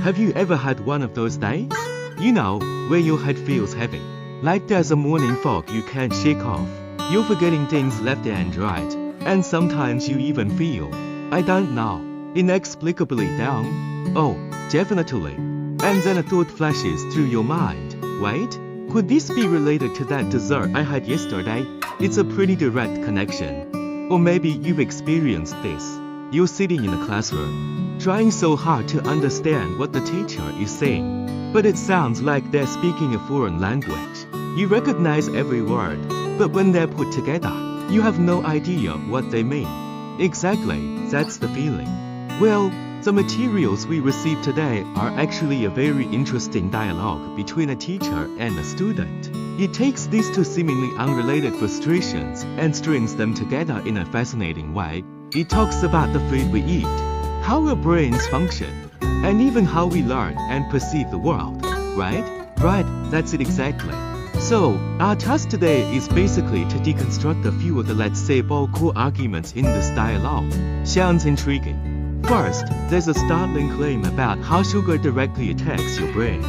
Have you ever had one of those days? You know, where your head feels heavy. Like there's a morning fog you can't shake off. You're forgetting things left and right. And sometimes you even feel, I don't know, inexplicably down. Oh, definitely. And then a thought flashes through your mind. Wait, could this be related to that dessert I had yesterday? It's a pretty direct connection. Or maybe you've experienced this. You're sitting in a classroom, trying so hard to understand what the teacher is saying. But it sounds like they're speaking a foreign language. You recognize every word, but when they're put together, you have no idea what they mean. Exactly, that's the feeling. Well, the materials we receive today are actually a very interesting dialogue between a teacher and a student. He takes these two seemingly unrelated frustrations and strings them together in a fascinating way. He talks about the food we eat, how our brains function, and even how we learn and perceive the world. Right? Right, that's it exactly. So, our task today is basically to deconstruct a few of the, let's say, bold core arguments in this dialogue. Sounds intriguing. First, there's a startling claim about how sugar directly attacks your brain.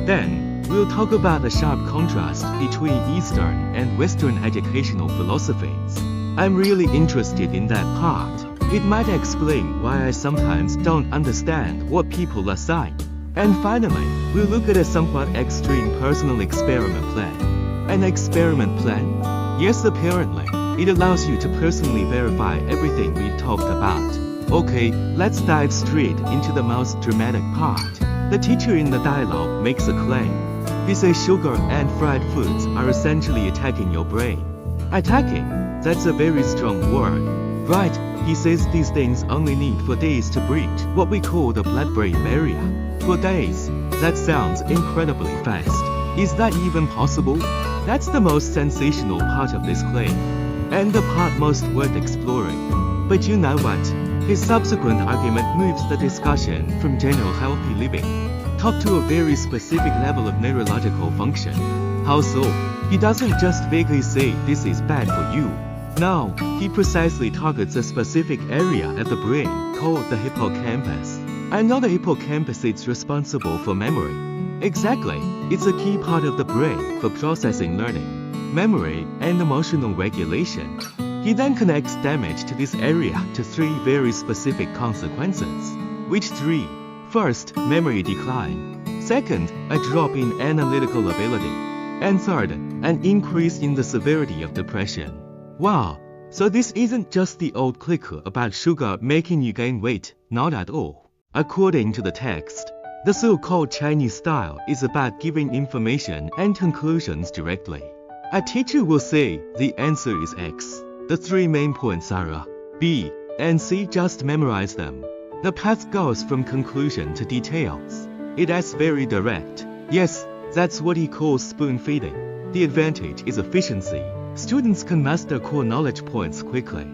Then, we'll talk about the sharp contrast between Eastern and Western educational philosophies. I'm really interested in that part. It might explain why I sometimes don't understand what people are saying. And finally, we'll look at a somewhat extreme personal experiment plan. An experiment plan? Yes, apparently. It allows you to personally verify everything we've talked about. Okay, let's dive straight into the most dramatic part. The teacher in the dialogue makes a claim. He says sugar and fried foods are essentially attacking your brain. Attacking? That's a very strong word. Right, he says these things only need for days to breach what we call the blood-brain barrier. For days? That sounds incredibly fast. Is that even possible? That's the most sensational part of this claim. And the part most worth exploring. But you know what? His subsequent argument moves the discussion from general healthy living talk to a very specific level of neurological function. How so? He doesn't just vaguely say this is bad for you. No, he precisely targets a specific area of the brain called the hippocampus. I know the hippocampus is responsible for memory. Exactly, it's a key part of the brain for processing learning, memory, and emotional regulation. He then connects damage to this area to three very specific consequences. Which three? First, memory decline. Second, a drop in analytical ability. And third, an increase in the severity of depression. Wow, so this isn't just the old clicker about sugar making you gain weight, not at all. According to the text, the so-called Chinese style is about giving information and conclusions directly. A teacher will say the answer is X. The three main points are A, B, and C. Just memorize them. The path goes from conclusion to details. It's very direct. Yes, that's what he calls spoon-feeding. The advantage is efficiency. Students can master core knowledge points quickly.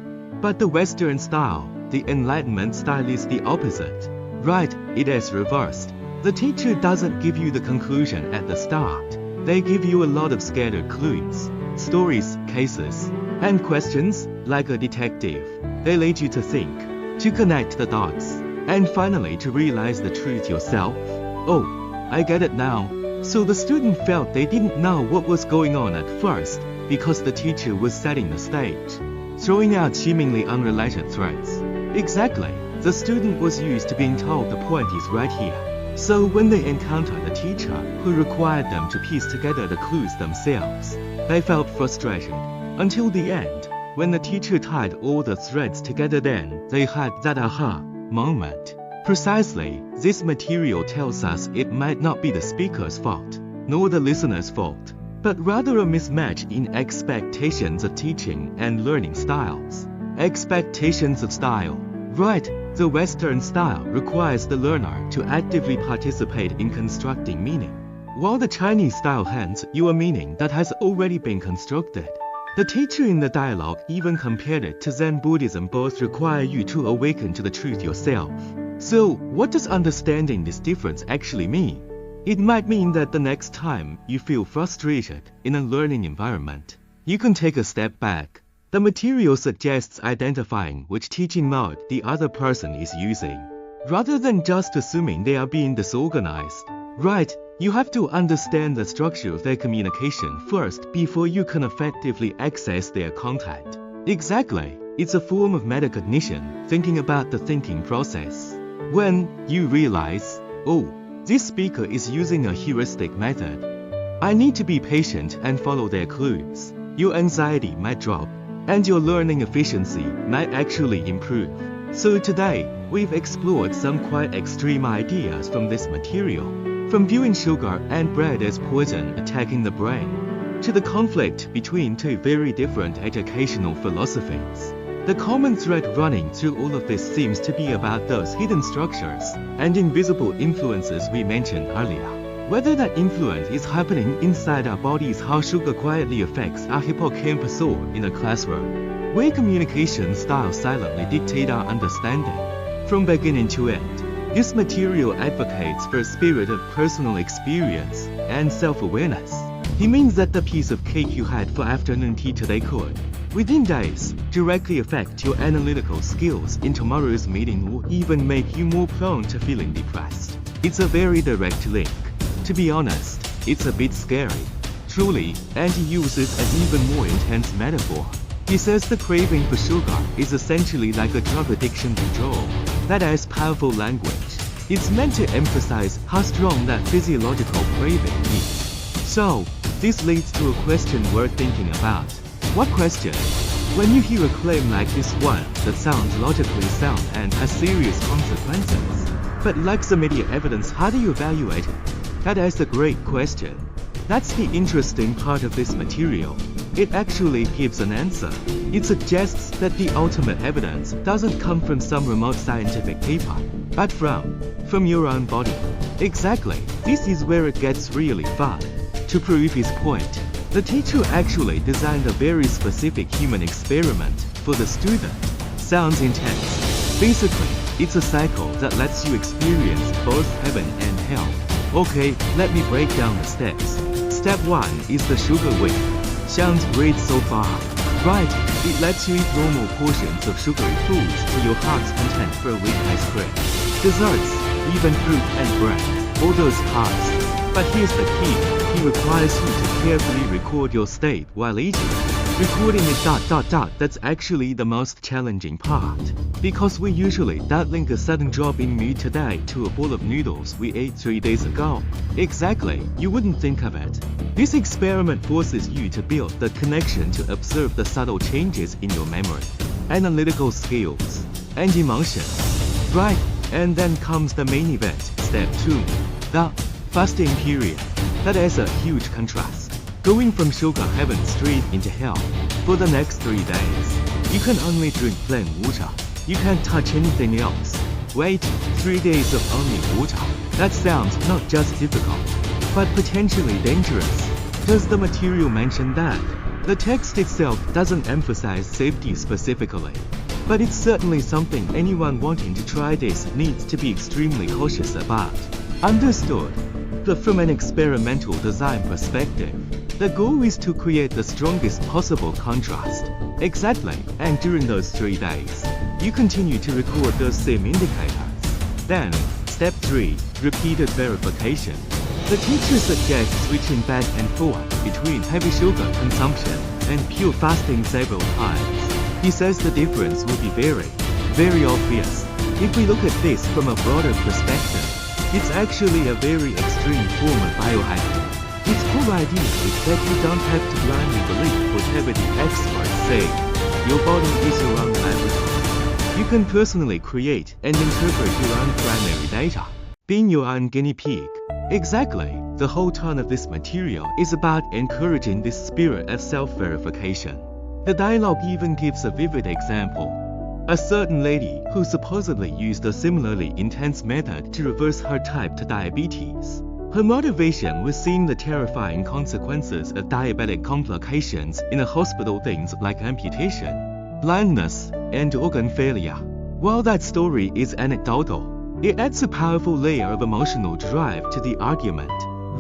But the Western style, the Enlightenment style, is the opposite. Right, it is reversed. The teacher doesn't give you the conclusion at the start. They give you a lot of scattered clues, stories, cases, and questions, like a detective. They lead you to think, to connect the dots, and finally to realize the truth yourself. Oh, I get it now. So the student felt they didn't know what was going on at first, because the teacher was setting the stage, throwing out seemingly unrelated threats. Exactly. The student was used to being told the point is right here. So when they encountered a teacher who required them to piece together the clues themselves, they felt frustrated. Until the end, when the teacher tied all the threads together, then they had that aha moment. Precisely, this material tells us it might not be the speaker's fault, nor the listener's fault, but rather a mismatch in expectations of teaching and learning styles. Expectations of style. Right, the Western style requires the learner to actively participate in constructing meaning, while the Chinese style hands you a meaning that has already been constructed. The teacher in the dialogue even compared it to Zen Buddhism. Both require you to awaken to the truth yourself. So, what does understanding this difference actually mean? It might mean that the next time you feel frustrated in a learning environment, you can take a step back. The material suggests identifying which teaching mode the other person is using. rather than just assuming they are being disorganized. Right, you have to understand the structure of their communication first before you can effectively access their content. Exactly, it's a form of metacognition, thinking about the thinking process. When you realize, oh, this speaker is using a heuristic method, I need to be patient and follow their clues, your anxiety might drop, and your learning efficiency might actually improve. So today, we've explored some quite extreme ideas from this material, from viewing sugar and bread as poison attacking the brain, to the conflict between two very different educational philosophies. The common thread running through all of this seems to be about those hidden structures and invisible influences we mentioned earlier. Whether that influence is happening inside our bodies, how sugar quietly affects our hippocampus, or in a classroom, where communication styles silently dictate our understanding. From beginning to end, this material advocates for a spirit of personal experience and self-awareness. It means that the piece of cake you had for afternoon tea today could, within days, directly affect your analytical skills in tomorrow's meeting, or even make you more prone to feeling depressed. It's a very direct link. To be honest, it's a bit scary. Truly, and he uses an even more intense metaphor. He says the craving for sugar is essentially like a drug addiction withdrawal that has powerful language. It's meant to emphasize how strong that physiological craving is. So, this leads to a question worth thinking about. What question? When you hear a claim like this one that sounds logically sound and has serious consequences, but lacks immediate evidence, how do you evaluate it? That is a great question. That's the interesting part of this material. It actually gives an answer. It suggests that the ultimate evidence doesn't come from some remote scientific paper, but from your own body. Exactly, this is where it gets really fun. To prove his point, the teacher actually designed a very specific human experiment for the student. Sounds intense. Basically, it's a cycle that lets you experience both heaven and hell. Okay, let me break down the steps. Step 1 is the sugar wave. Sounds great so far. Right, it lets you eat normal portions of sugary foods to your heart's content for a week: ice cream, desserts, even fruit and bread, all those carbs. But here's the key, he requires you to carefully record your state while eating. Recording it ... that's actually the most challenging part. Because we usually don't link a sudden drop in mood today to a bowl of noodles we ate 3 days ago. Exactly, you wouldn't think of it. This experiment forces you to build the connection to observe the subtle changes in your memory, analytical skills, and emotions. Right, and then comes the main event, step 2, the fasting period. That is a huge contrast. Going from sugar heaven straight into hell. For the next 3 days, you can only drink plain water. You can't touch anything else. Wait, 3 days of only water? That sounds not just difficult, but potentially dangerous. Does the material mention that? The text itself doesn't emphasize safety specifically, but it's certainly something anyone wanting to try this needs to be extremely cautious about. Understood. But from an experimental design perspective, the goal is to create the strongest possible contrast. Exactly, and during those 3 days, you continue to record those same indicators. Then, step 3, repeated verification. The teacher suggests switching back and forth between heavy sugar consumption and pure fasting several times. He says the difference will be very obvious. If we look at this from a broader perspective, it's actually a very extreme form of biohacking. Its core idea is that you don't have to blindly believe whatever the experts say. Your body is your own laboratory. You can personally create and interpret your own primary data, being your own guinea pig. Exactly, the whole tone of this material is about encouraging this spirit of self-verification. The dialogue even gives a vivid example. A certain lady who supposedly used a similarly intense method to reverse her type 2 diabetes. Her motivation was seeing the terrifying consequences of diabetic complications in a hospital, things like amputation, blindness, and organ failure. While that story is anecdotal, it adds a powerful layer of emotional drive to the argument.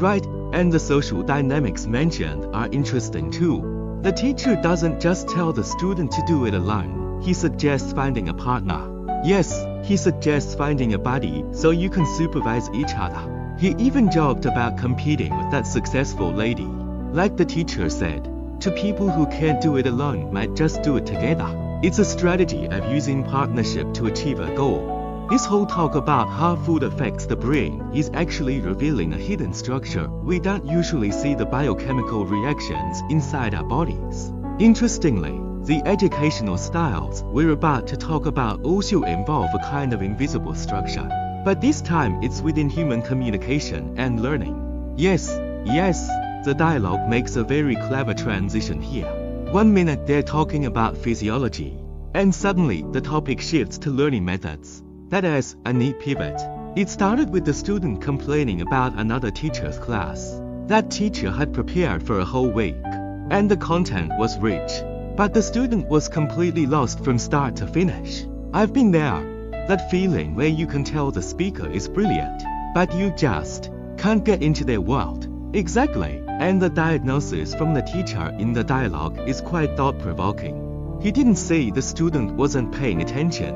Right, and the social dynamics mentioned are interesting too. The teacher doesn't just tell the student to do it alone. He suggests finding a partner. Yes, He suggests finding a buddy so you can supervise each other. He even joked about competing with that successful lady. Like the teacher said, two people who can't do it alone might just do it together. It's a strategy of using partnership to achieve a goal. This whole talk about how food affects the brain is actually revealing a hidden structure. We don't usually see the biochemical reactions inside our bodies. Interestingly, the educational styles we're about to talk about also involve a kind of invisible structure. But this time it's within human communication and learning. Yes, the dialogue makes a very clever transition here. 1 minute they're talking about physiology, and suddenly the topic shifts to learning methods. That is a neat pivot. It started with the student complaining about another teacher's class. That teacher had prepared for a whole week, and the content was rich, but the student was completely lost from start to finish. I've been there. That feeling where you can tell the speaker is brilliant, but you just can't get into their world. Exactly, and the diagnosis from the teacher in the dialogue is quite thought-provoking. He didn't say the student wasn't paying attention,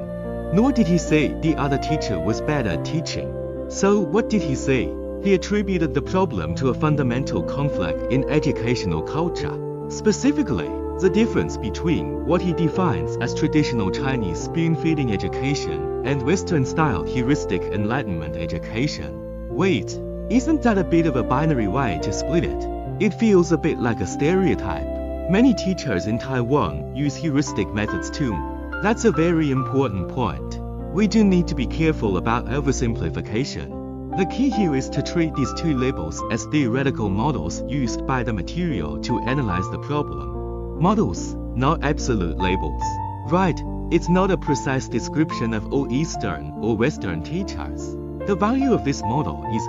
nor did he say the other teacher was bad at teaching. So what did he say? He attributed the problem to a fundamental conflict in educational culture. Specifically, the difference between what he defines as traditional Chinese spoon-feeding education and Western-style heuristic Enlightenment education. Wait, isn't that a bit of a binary way to split it? It feels a bit like a stereotype. Many teachers in Taiwan use heuristic methods too. That's a very important point. We do need to be careful about oversimplification. The key here is to treat these two labels as theoretical models used by the material to analyze the problem. Models, not absolute labels. Right, it's not a precise description of all Eastern or Western teachers. The value of this model is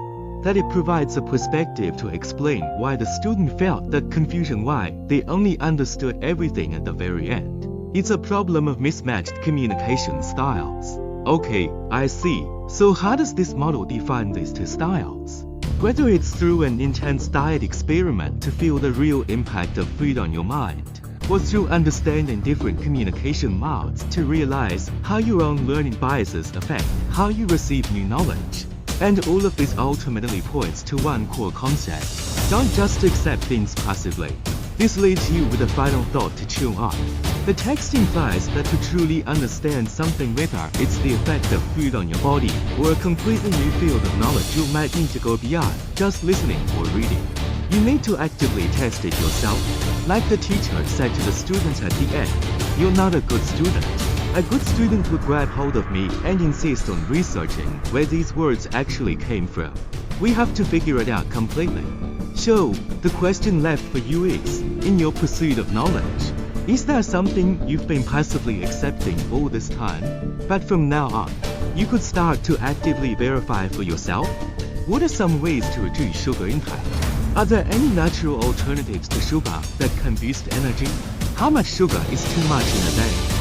that it provides a perspective to explain why the student felt that confusion, why they only understood everything at the very end. It's a problem of mismatched communication styles. Okay, I see. So how does this model define these two styles? Whether it's through an intense diet experiment to feel the real impact of food on your mind, or through understanding different communication modes to realize how your own learning biases affect how you receive new knowledge. And all of this ultimately points to one core concept. Don't just accept things passively. This leaves you with a final thought to chew on. The text implies that to truly understand something, whether it's the effect of food on your body or a completely new field of knowledge, you might need to go beyond just listening or reading. You need to actively test it yourself. Like the teacher said to the students at the end, you're not a good student. A good student would grab hold of me and insist on researching where these words actually came from. We have to figure it out completely. So, the question left for you is, in your pursuit of knowledge, is there something you've been passively accepting all this time, but from now on, you could start to actively verify for yourself? What are some ways to reduce sugar intake? Are there any natural alternatives to sugar that can boost energy? How much sugar is too much in a day?